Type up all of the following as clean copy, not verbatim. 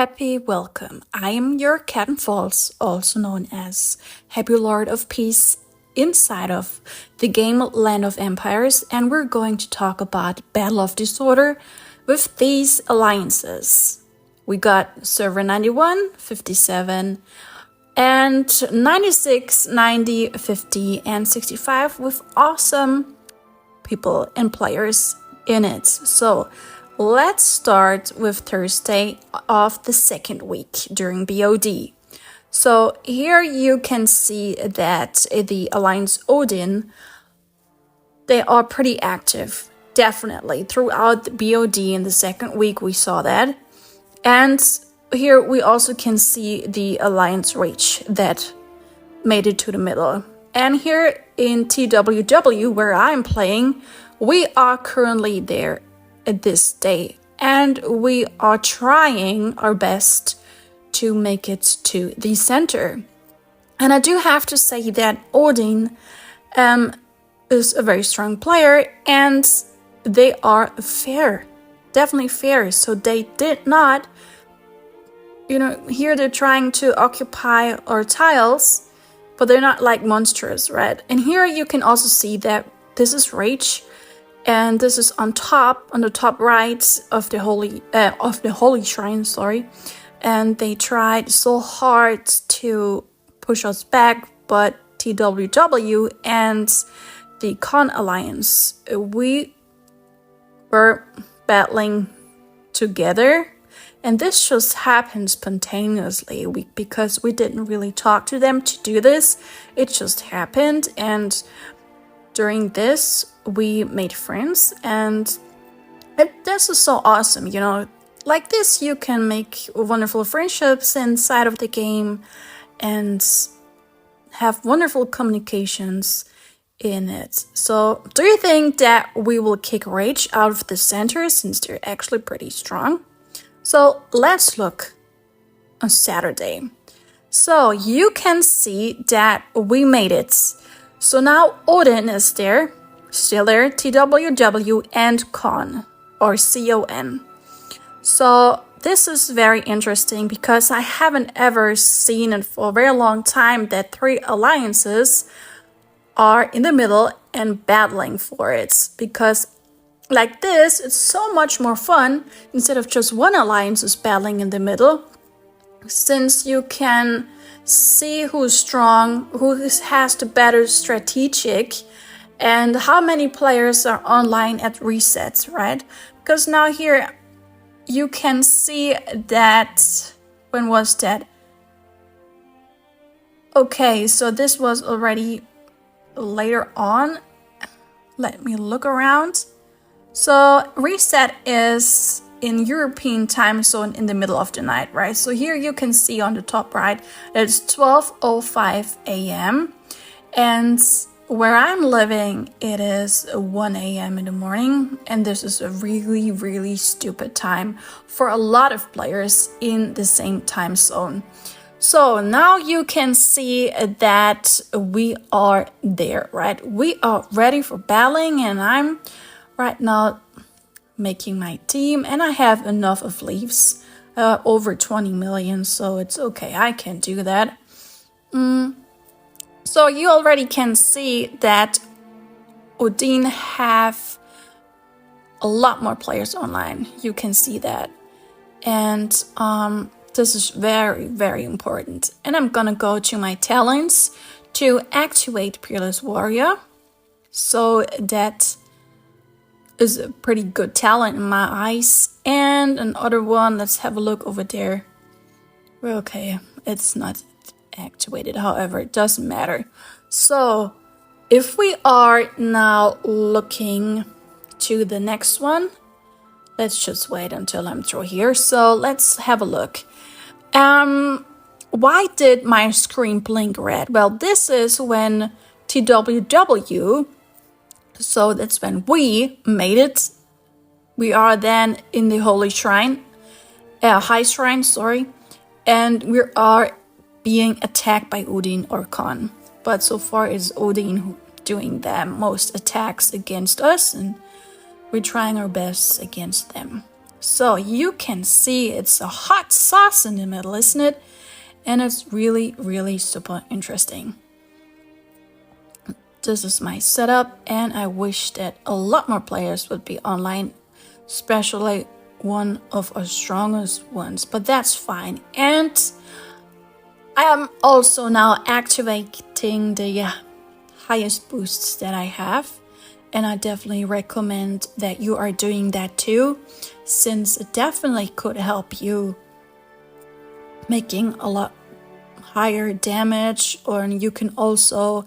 Happy welcome. I am your KatnFalls, also known as Happy Lord of Peace, inside of the game Land of Empires, and we're going to talk about Battle of Disorder with these alliances. We got server 91, 57, and 96, 90, 50, and 65 with awesome people and players in it. So let's start with Thursday of the second week during BOD. So here you can see that the Alliance Odin, they are pretty active, definitely. Throughout the BOD in the second week we saw that. And here we also can see the Alliance RAGE that made it to the middle. And here in TWW, where I'm playing, we are currently there at this day, and we are trying our best to make it to the center. And I do have to say that Odin is a very strong player, and they are fair, definitely fair. So they did not, here they're trying to occupy our tiles, but they're not like monstrous, right? And here you can also see that this is Rage. And this is on the top right of the holy shrine, And they tried so hard to push us back, but TWW and the CON alliance, we were battling together. And this just happened spontaneously because we didn't really talk to them to do this. It just happened, and during this, we made friends, and this is so awesome, Like this, you can make wonderful friendships inside of the game and have wonderful communications in it. So, do you think that we will kick Rage out of the center since they're actually pretty strong? So, let's look on Saturday. So, you can see that we made it. So now Odin is there, still there, TWW and CON, or CON. So this is very interesting because I haven't ever seen it for a very long time that three alliances are in the middle and battling for it. Because like this, it's so much more fun instead of just one alliance is battling in the middle, since you can see who's strong, who has the better strategic, and how many players are online at resets, right? Because now here you can see that, when was that? Okay, so this was already later on. Let me look around. So reset is in European time zone in the middle of the night, right? So here you can see on the top right, it's 12:05 a.m. And where I'm living, it is 1 a.m. in the morning. And this is a really, really stupid time for a lot of players in the same time zone. So now you can see that we are there, right? We are ready for battling, and I'm right now making my team, and I have enough of leaves, over 20 million, so it's okay, I can do that. So you already can see that Odin have a lot more players online. You can see that, and this is very, very important. And I'm gonna go to my talents to activate Peerless Warrior, so that is a pretty good talent in my eyes. And another one, let's have a look over there. Okay, it's not activated, however, it doesn't matter. So if we are now looking to the next one, let's just wait until I'm through here. So let's have a look. Why did my screen blink red? Well, this is when TWW, so that's when we made it. We are then in the holy shrine, high shrine, and we are being attacked by Odin or CON. But so far it's Odin doing the most attacks against us, and we're trying our best against them. So you can see it's a hot sauce in the middle, isn't it? And it's really, really super interesting. This is my setup, and I wish that a lot more players would be online, especially one of our strongest ones, but that's fine. And I am also now activating the highest boosts that I have, and I definitely recommend that you are doing that too, since it definitely could help you making a lot higher damage. Or you can also,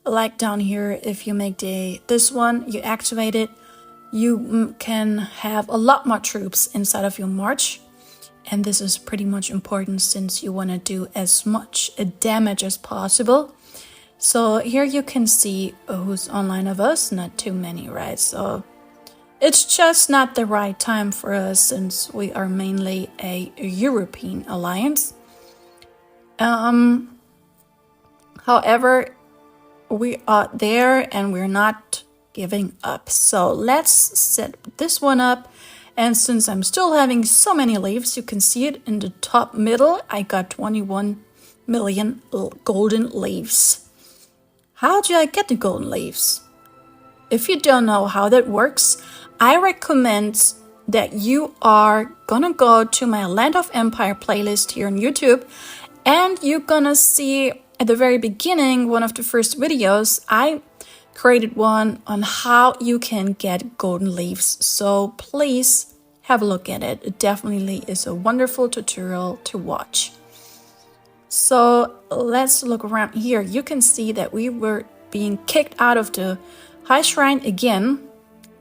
like down here, if you make this one, you activate it, you can have a lot more troops inside of your march. And this is pretty much important since you want to do as much damage as possible. So here you can see who's online of us, not too many, right? So it's just not the right time for us since we are mainly a European alliance. However, we are there and we're not giving up. So let's set this one up. And since I'm still having so many leaves, you can see it in the top middle. I got 21 million golden leaves. How do I get the golden leaves? If you don't know how that works, I recommend that you are gonna go to my Land of Empire playlist here on YouTube, and you're gonna see at the very beginning, one of the first videos, I created one on how you can get golden leaves. So please have a look at it. It definitely is a wonderful tutorial to watch. So let's look around here. You can see that we were being kicked out of the High Shrine again.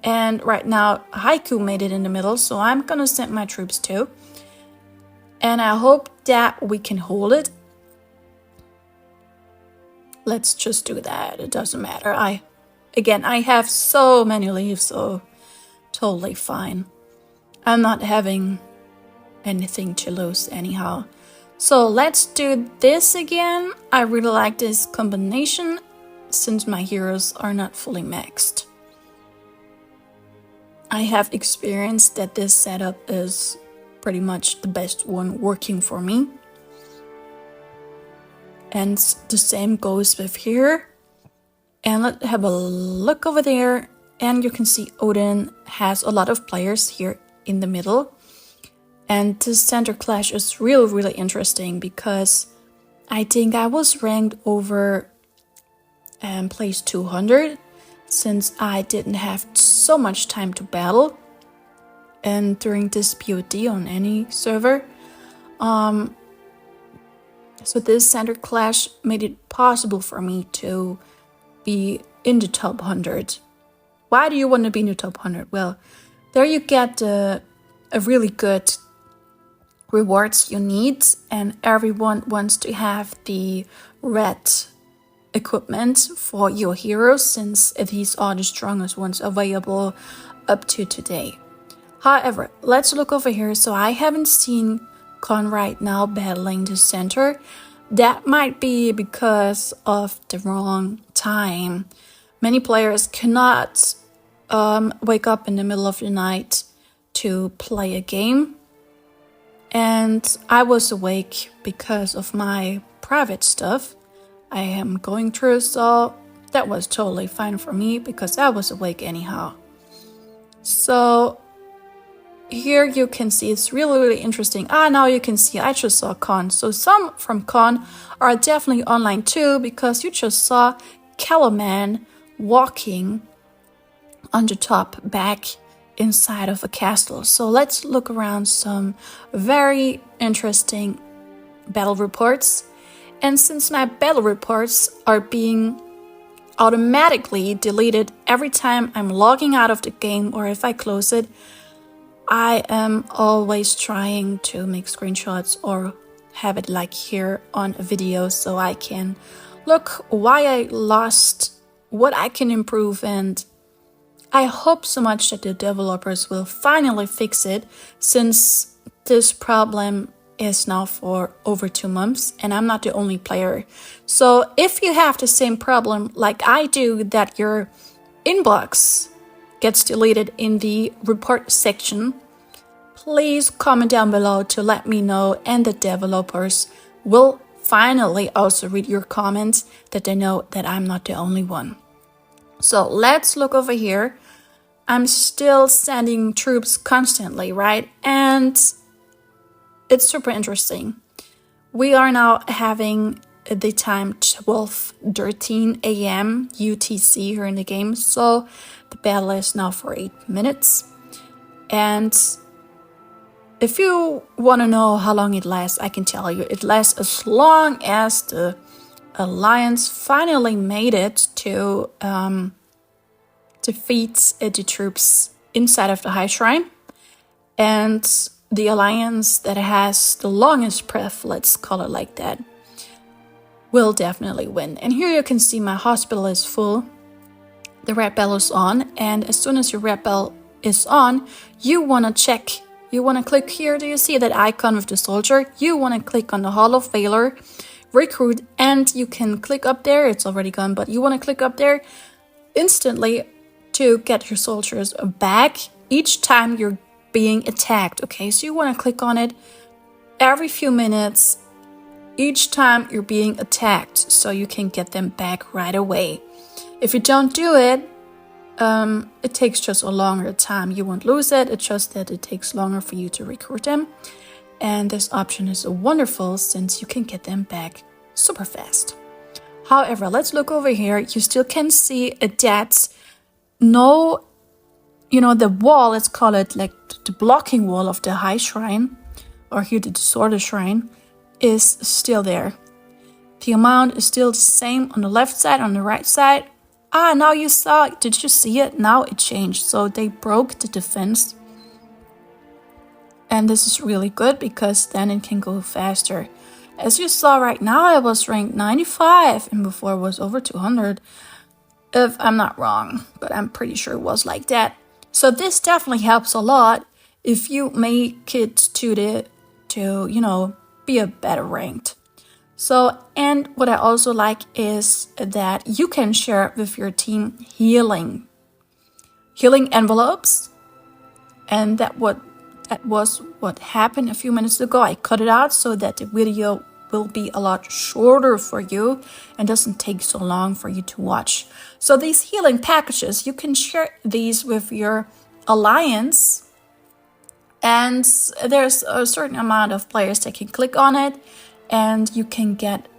And right now, Haiku made it in the middle. So I'm gonna send my troops too. And I hope that we can hold it. Let's just do that. It doesn't matter. I have so many leaves, so totally fine. I'm not having anything to lose anyhow. So let's do this again. I really like this combination since my heroes are not fully maxed. I have experienced that this setup is pretty much the best one working for me. And the same goes with here. And let's have a look over there. And you can see Odin has a lot of players here in the middle. And this center clash is really interesting because I think I was ranked over place 200 since I didn't have so much time to battle. And during this POD on any server. So this center clash made it possible for me to be in the top 100. Why do you want to be in the top 100? Well, there you get a really good rewards you need, and everyone wants to have the red equipment for your heroes since these are the strongest ones available up to today. However, let's look over here. So I haven't seen Con right now battling the center. That might be because of the wrong time. Many players cannot wake up in the middle of the night to play a game. And I was awake because of my private stuff I am going through, so that was totally fine for me because I was awake anyhow. So here you can see it's really interesting. Now you can see I just saw Con. So some from Con are definitely online too because you just saw Kellerman walking on the top back inside of a castle. So let's look around some very interesting battle reports. And since my battle reports are being automatically deleted every time I'm logging out of the game or if I close it, I am always trying to make screenshots or have it like here on a video so I can look why I lost, what I can improve, and I hope so much that the developers will finally fix it since this problem is now for over 2 months and I'm not the only player. So if you have the same problem like I do, that your inbox gets deleted in the report section, please comment down below to let me know, and the developers will finally also read your comments, that they know that I'm not the only one. So let's look over here. I'm still sending troops constantly, right? And it's super interesting. We are now having the time 12:13 a.m. UTC here in the game. So the battle is now for 8 minutes. And if you want to know how long it lasts, I can tell you it lasts as long as the Alliance finally made it to defeat the troops inside of the High Shrine. And the Alliance that has the longest breath, let's call it like that, will definitely win. And here you can see my hospital is full. The red bell is on, and as soon as your red bell is on, you want to check. You want to click here. Do you see that icon with the soldier? You want to click on the Hall of Valor, recruit, and you can click up there. It's already gone, but you want to click up there instantly to get your soldiers back each time you're being attacked. Okay, so you want to click on it every few minutes each time you're being attacked, so you can get them back right away. If you don't do it, it takes just a longer time. You won't lose it, it's just that it takes longer for you to recruit them. And this option is wonderful since you can get them back super fast. However, let's look over here. You still can see that no, the wall, let's call it like the blocking wall of the High Shrine, or here the Disorder Shrine, is still there. The amount is still the same on the left side, on the right side. Now you saw, did you see it? Now it changed. So they broke the defense. And this is really good because then it can go faster. As you saw right now, I was ranked 95 and before it was over 200. If I'm not wrong, but I'm pretty sure it was like that. So this definitely helps a lot if you make it to be a better ranked. So, and what I also like is that you can share with your team healing envelopes. And that was what happened a few minutes ago. I cut it out so that the video will be a lot shorter for you and doesn't take so long for you to watch. So these healing packages, you can share these with your alliance, and there's a certain amount of players that can click on it, and you can get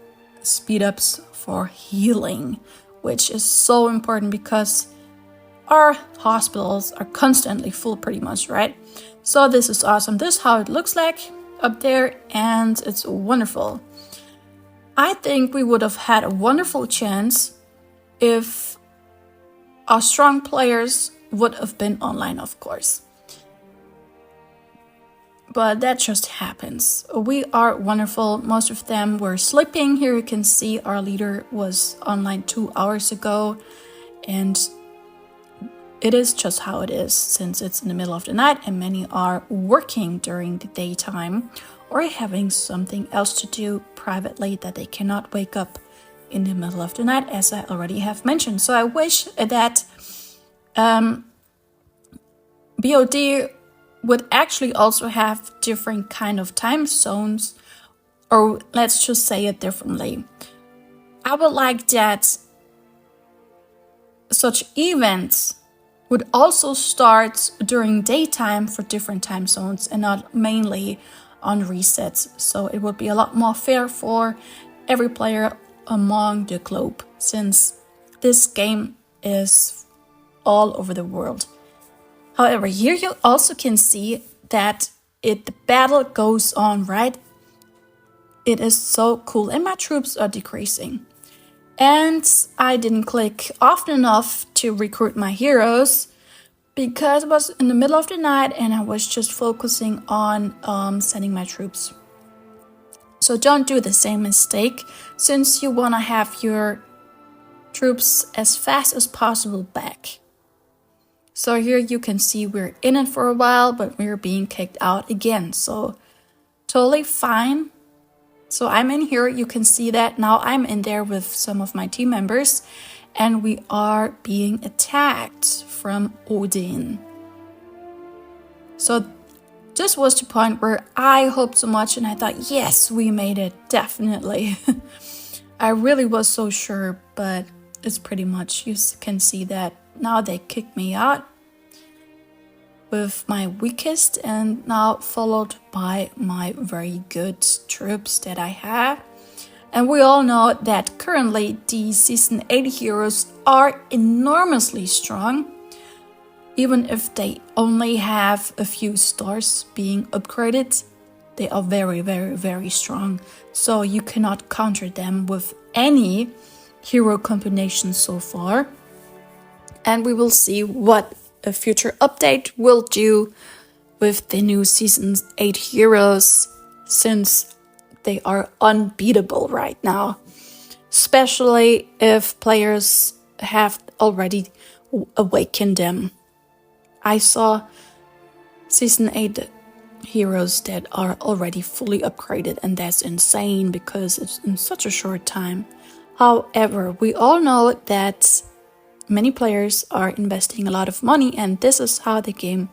speed ups for healing, which is so important because our hospitals are constantly full pretty much, right? So this is awesome. This is how it looks like up there, and it's wonderful. I think we would have had a wonderful chance if our strong players would have been online, of course. But that just happens. We are wonderful. Most of them were sleeping. Here you can see our leader was online 2 hours ago. And it is just how it is since it's in the middle of the night and many are working during the daytime or having something else to do privately that they cannot wake up in the middle of the night, as I already have mentioned. So I wish that BOD would actually also have different kind of time zones, or let's just say it differently. I would like that such events would also start during daytime for different time zones and not mainly on resets. So it would be a lot more fair for every player among the globe, since this game is all over the world. However, here you also can see that the battle goes on, right? It is so cool, and my troops are decreasing. And I didn't click often enough to recruit my heroes because it was in the middle of the night and I was just focusing on sending my troops. So don't do the same mistake, since you want to have your troops as fast as possible back. So here you can see we're in it for a while, but we're being kicked out again. So totally fine. So I'm in here, you can see that now I'm in there with some of my team members and we are being attacked from Odin. So this was the point where I hoped so much and I thought, yes, we made it, definitely. I really was so sure, but it's pretty much, you can see that now they kicked me out with my weakest and now followed by my very good troops that I have. And we all know that currently the Season 8 heroes are enormously strong, even if they only have a few stars being upgraded. They are very, very, very strong. So you cannot counter them with any hero combination so far. And we will see what a future update will do with the new Season 8 heroes, since they are unbeatable right now. Especially if players have already awakened them. I saw Season 8 heroes that are already fully upgraded, and that's insane because it's in such a short time. However, we all know that many players are investing a lot of money, and this is how the game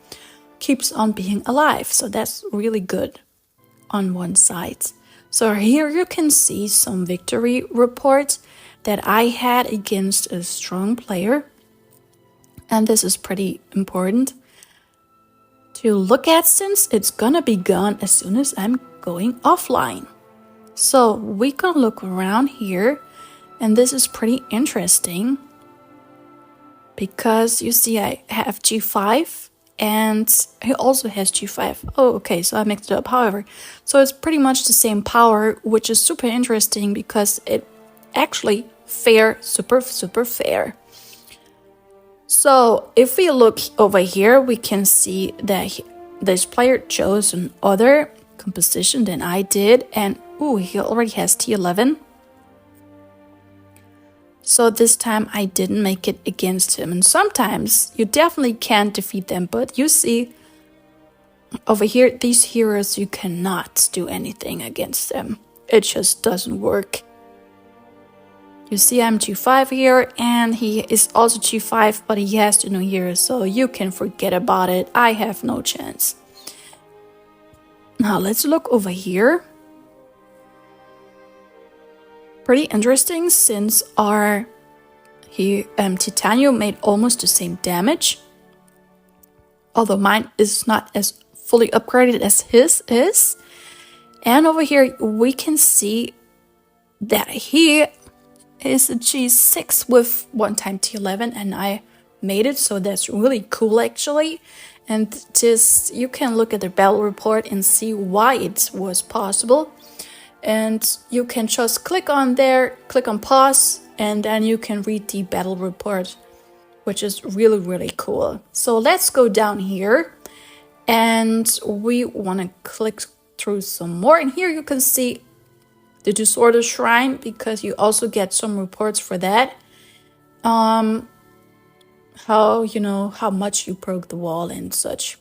keeps on being alive. So that's really good on one side. So here you can see some victory reports that I had against a strong player. And this is pretty important to look at, since it's gonna be gone as soon as I'm going offline. So we can look around here, and this is pretty interesting because you see I have G5 and he also has G5. Oh, okay, so I mixed it up. However, so it's pretty much the same power, which is super interesting because it actually super fair. So if we look over here, we can see that this player chose another composition than I did, and ooh, he already has T11. So this time I didn't make it against him, and sometimes you definitely can't defeat them, but you see over here, these heroes, you cannot do anything against them. It just doesn't work. You see I'm G5 here, and he is also G5, but he has the new hero, so you can forget about it. I have no chance. Now let's look over here. Pretty interesting, since our Titanium made almost the same damage. Although mine is not as fully upgraded as his is. And over here we can see that he is a G6 with 1x T11, and I made it, so that's really cool actually. And just you can look at the battle report and see why it was possible. And you can just click on there, click on pause, and then you can read the battle report, which is really, really cool. So let's go down here, and we want to click through some more. And here you can see the Disorder Shrine, because you also get some reports for that. How much you broke the wall and such.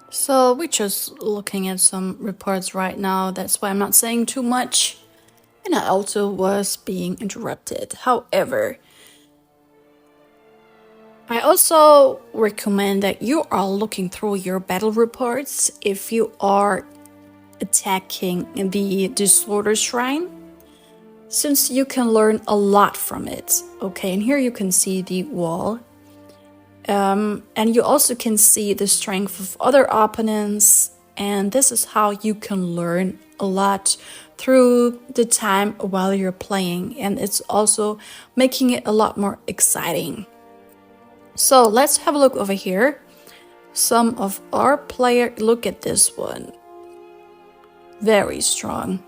So we're just looking at some reports right now. That's why I'm not saying too much. And I also was being interrupted. However, I also recommend that you are looking through your battle reports if you are attacking the Disorder Shrine, since you can learn a lot from it. Okay, and here you can see the wall. And you also can see the strength of other opponents, and this is how you can learn a lot through the time while you're playing, and it's also making it a lot more exciting. So let's have a look over here. Some of our players, look at this one. Very strong.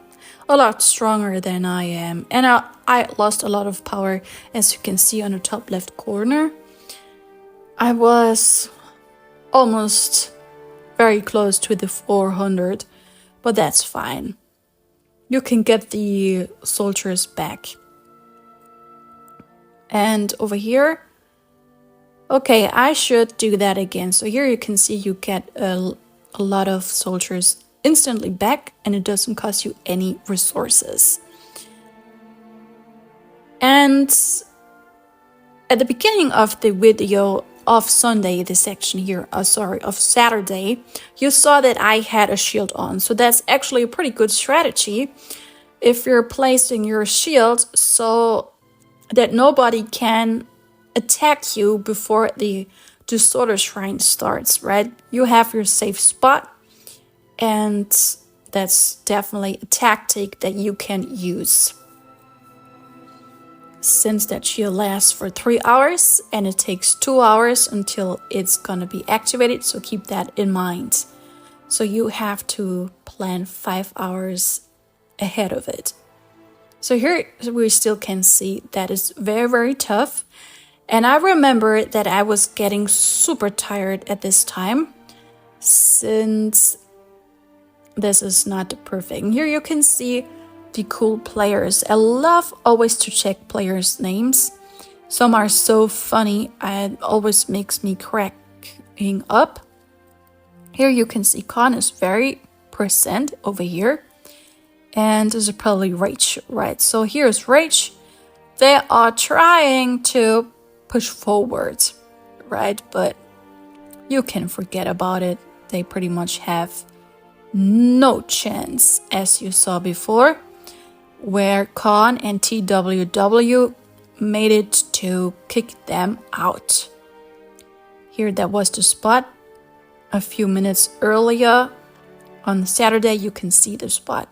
A lot stronger than I am. And I lost a lot of power, as you can see on the top left corner. I was almost very close to the 400, but that's fine. You can get the soldiers back. And over here, okay, I should do that again. So here you can see you get a lot of soldiers instantly back, and it doesn't cost you any resources. And at the beginning of the video of Sunday, the section here, of Saturday, you saw that I had a shield on. So that's actually a pretty good strategy if you're placing your shield so that nobody can attack you before the Disorder Shrine starts, right? You have your safe spot, and that's definitely a tactic that you can use. Since that shield lasts for 3 hours and it takes 2 hours until it's gonna be activated, so keep that in mind. So you have to plan 5 hours ahead of it. So here we still can see that it's very, very tough. And I remember that I was getting super tired at this time, since this is not perfect. And here you can see the cool players. I love always to check players' names. Some are so funny, it always makes me cracking up. Here you can see Con is very percent over here. And this is probably Rage, right? So here's Rage. They are trying to push forward, right? But you can forget about it. They pretty much have no chance, as you saw before, where Con and TWW made it to kick them out. Here, that was the spot. A few minutes earlier on Saturday, you can see the spot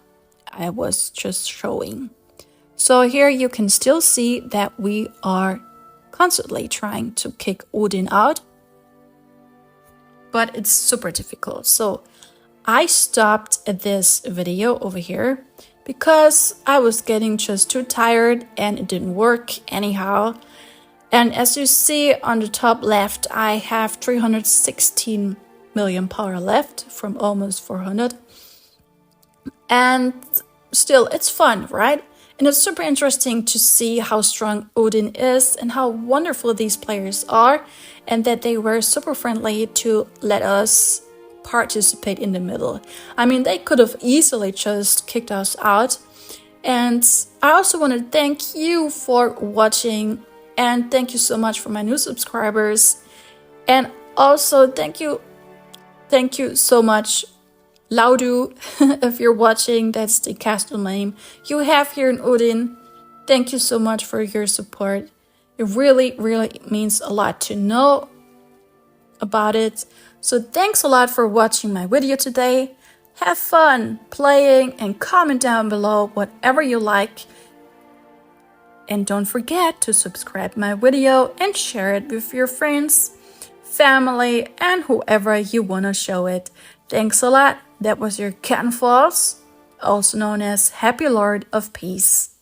I was just showing. So here you can still see that we are constantly trying to kick Odin out, but it's super difficult. So I stopped this video over here because I was getting just too tired and it didn't work anyhow. And as you see on the top left, I have 316 million power left from almost 400. And still, it's fun, right? And it's super interesting to see how strong Odin is and how wonderful these players are, and that they were super friendly to let us participate in the middle. I mean, they could have easily just kicked us out. And I also want to thank you for watching, and thank you so much for my new subscribers. And also thank you so much, Laudu, if you're watching. That's the castle name you have here in Odin. Thank you so much for your support. It really, really means a lot to know about it. So thanks a lot for watching my video today. Have fun playing and comment down below whatever you like. And don't forget to subscribe my video and share it with your friends, family, and whoever you want to show it. Thanks a lot. That was your KatnFalls, also known as Happy Lord of Peace.